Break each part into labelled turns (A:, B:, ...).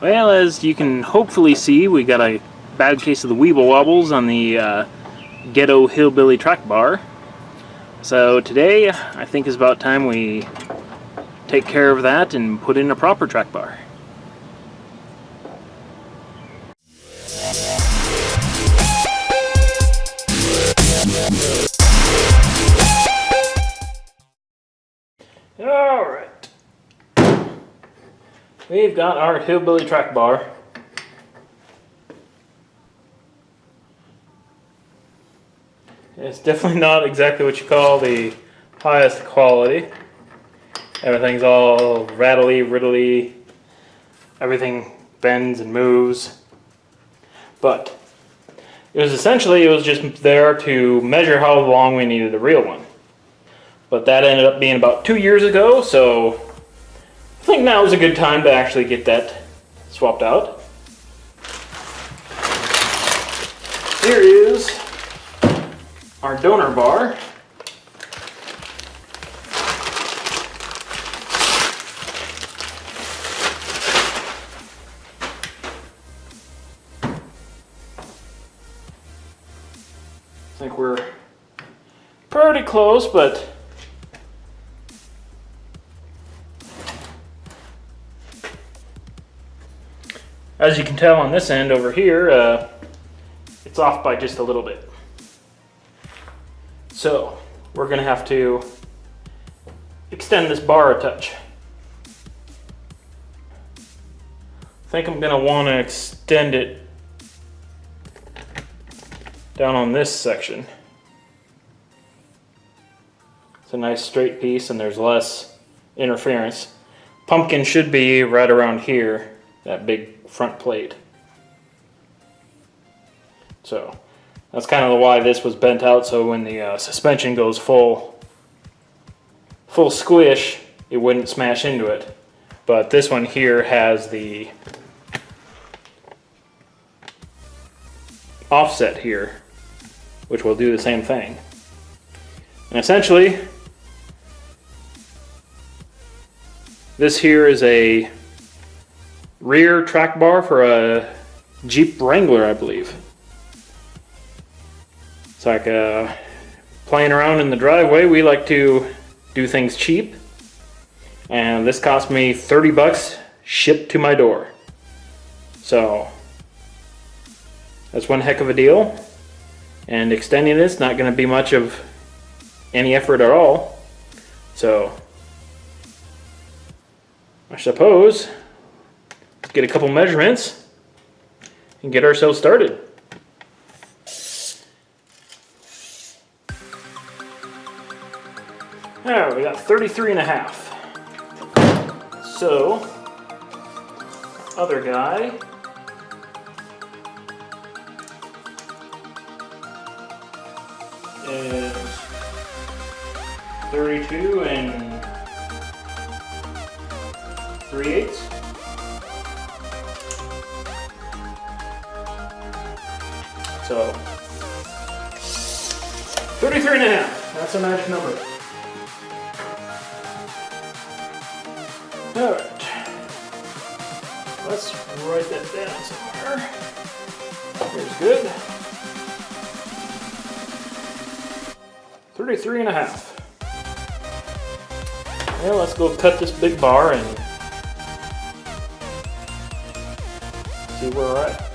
A: Well, as you can hopefully see, we got a bad case of the weeble wobbles on the ghetto hillbilly track bar. So today, I think is about time we take care of that and put in a proper track bar. Alright. We've got our hillbilly track bar. It's definitely not exactly what you call the highest quality. Everything's all rattly, riddly. Everything bends and moves. But it was just there to measure how long we needed a real one. But that ended up being about 2 years ago, so I think now is a good time to actually get that swapped out. Here is our donor bar. I think we're pretty close, but as you can tell on this end over here, it's off by just a little bit. So we're going to have to extend this bar a touch. I think I'm going to want to extend it down on this section. It's a nice straight piece and there's less interference. Pumpkin should be right around here, that big front plate. So that's kind of why this was bent out, so when the suspension goes full squish, it wouldn't smash into it. But this one here has the offset here, which will do the same thing. And essentially, this here is a rear track bar for a Jeep Wrangler, I believe. It's like playing around in the driveway. We like to do things cheap, and this cost me 30 bucks shipped to my door. So that's one heck of a deal, and extending it's not going to be much of any effort at all. So I suppose let's get a couple measurements and get ourselves started. Alright, we got 33.5. So, other guy is 32 and 3/8. So, 33.5. That's a magic number. Alright, let's write that down somewhere. Here's good. 33.5. Well, let's go cut this big bar and see where we're at.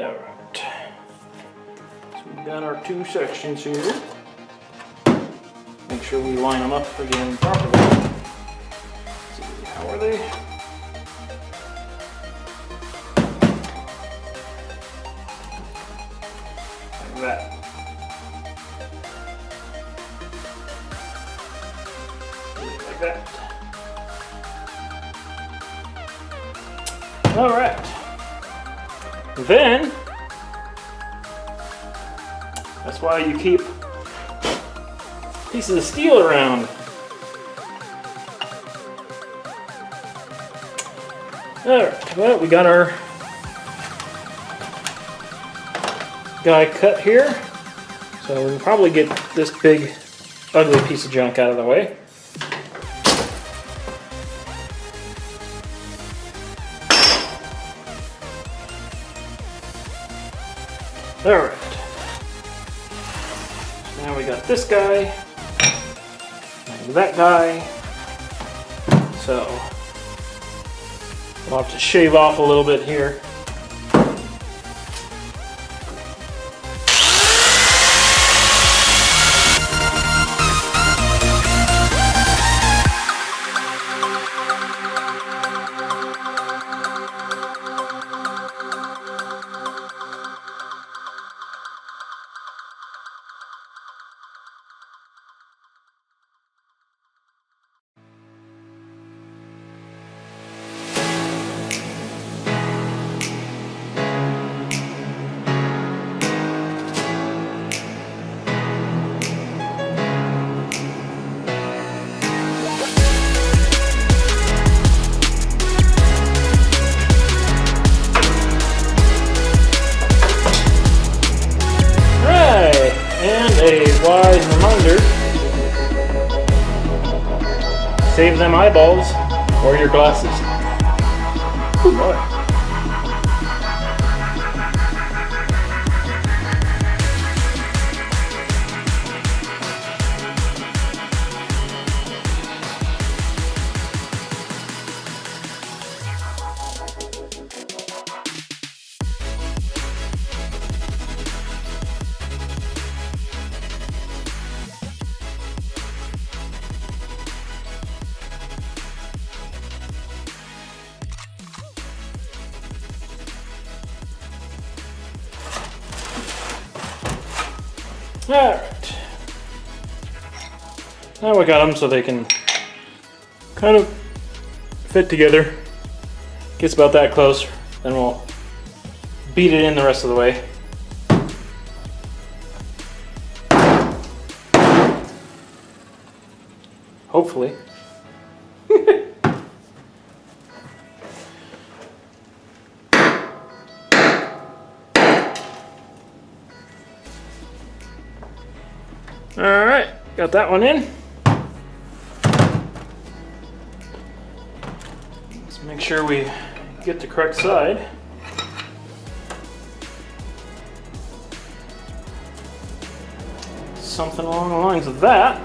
A: Alright. So we've got our two sections here. Make sure we line them up again properly. Let's see, how are they? Like that. Like that. Alright. Then, that's why you keep pieces of steel around. Alright, well, we got our guy cut here. So we can probably get this big, ugly piece of junk out of the way. Alright. Now we got this guy. And that guy. So we'll have to shave off a little bit here. Wise reminder, save them eyeballs or your glasses. Ooh, boy. Alright. Now we got them so they can kind of fit together. Gets about that close, then we'll beat it in the rest of the way. Hopefully. Alright, got that one in. Let's make sure we get the correct side. Something along the lines of that.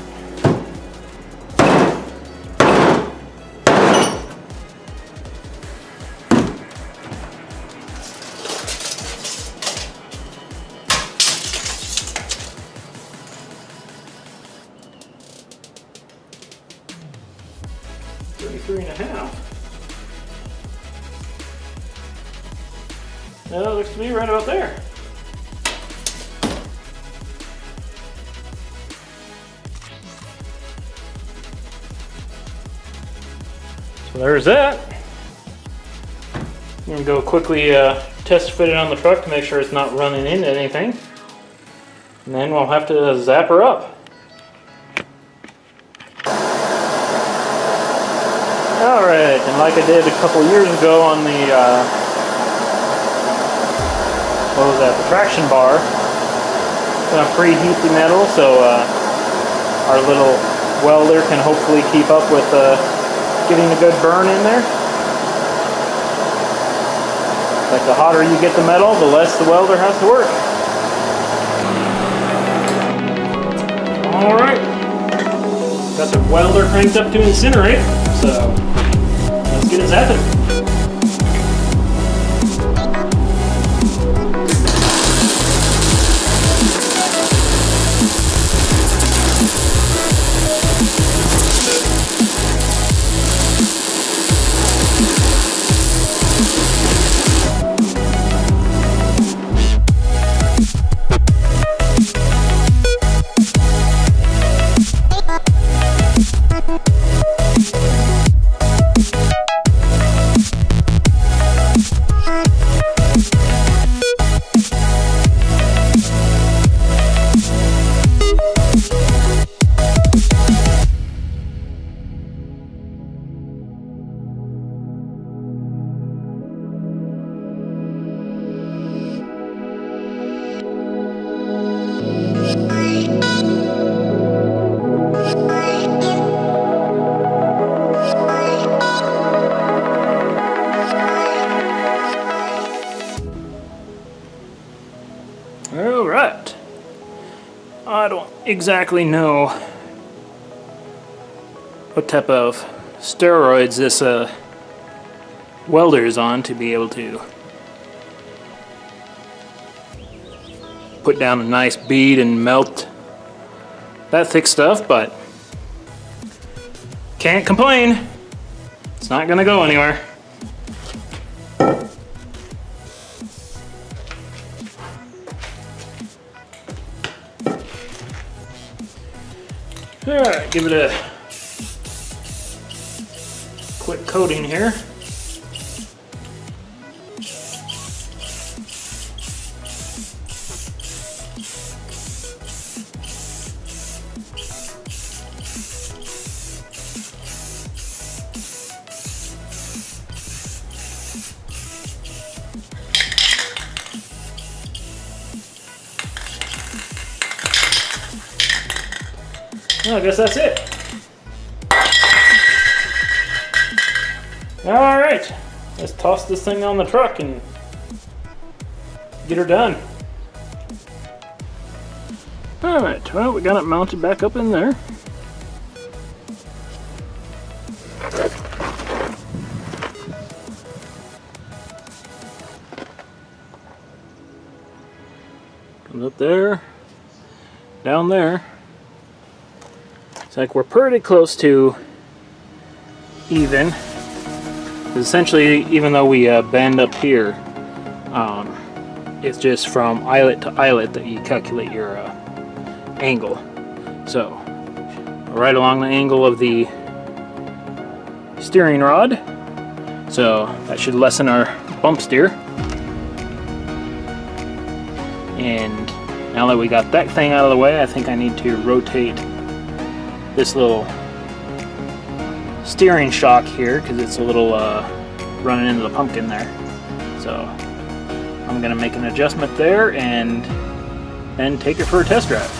A: Three and a half. That looks to be right about there. So there's that. I'm going to go quickly test fit it on the truck to make sure it's not running into anything. And then we'll have to zap her up. Alright, and like I did a couple years ago on the, what was that, the traction bar, gonna preheat the metal so our little welder can hopefully keep up with getting a good burn in there. Like the hotter you get the metal, the less the welder has to work. Alright, got the welder cranked up to incinerate, so let's get it zapping. exactly know what type of steroids this welder is on to be able to put down a nice bead and melt that thick stuff, but can't complain. It's not gonna go anywhere. Alright, give it a quick coating here. Well, I guess that's it. Alright, let's toss this thing on the truck and get her done. Alright, well, we got it mounted back up in there. Comes up there, down there. It's like we're pretty close to even. Essentially, even though we bend up here, it's just from eyelet to eyelet that you calculate your angle. So, right along the angle of the steering rod. So that should lessen our bump steer. And now that we got that thing out of the way, I think I need to rotate this little steering shock here because it's a little running into the pumpkin there. So I'm gonna make an adjustment there and then take it for a test drive.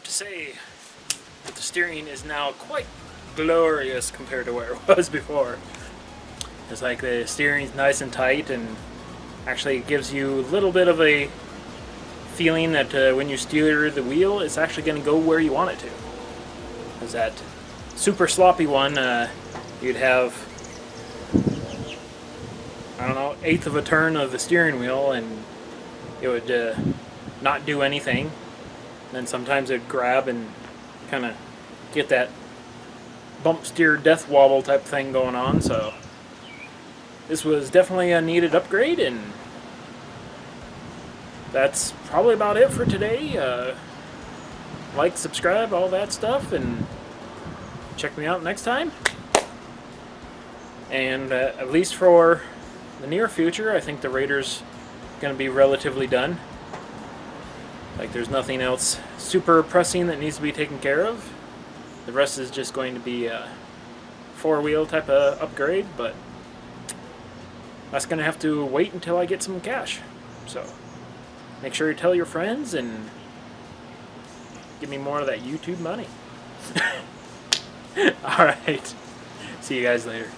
A: Say that the steering is now quite glorious compared to where it was before. It's like the steering's nice and tight, and actually it gives you a little bit of a feeling that when you steer the wheel, it's actually going to go where you want it to. Because that super sloppy one, you'd have, I don't know, 1/8 of a turn of the steering wheel and it would not do anything. Then sometimes it'd grab and kind of get that bump steer death wobble type thing going on. So this was definitely a needed upgrade, and that's probably about it for today. Like, subscribe, all that stuff, and check me out next time. And at least for the near future, I think the Raider's going to be relatively done. Like, there's nothing else super pressing that needs to be taken care of. The rest is just going to be a 4-wheel type of upgrade, but that's going to have to wait until I get some cash. So make sure you tell your friends and give me more of that YouTube money. Alright, see you guys later.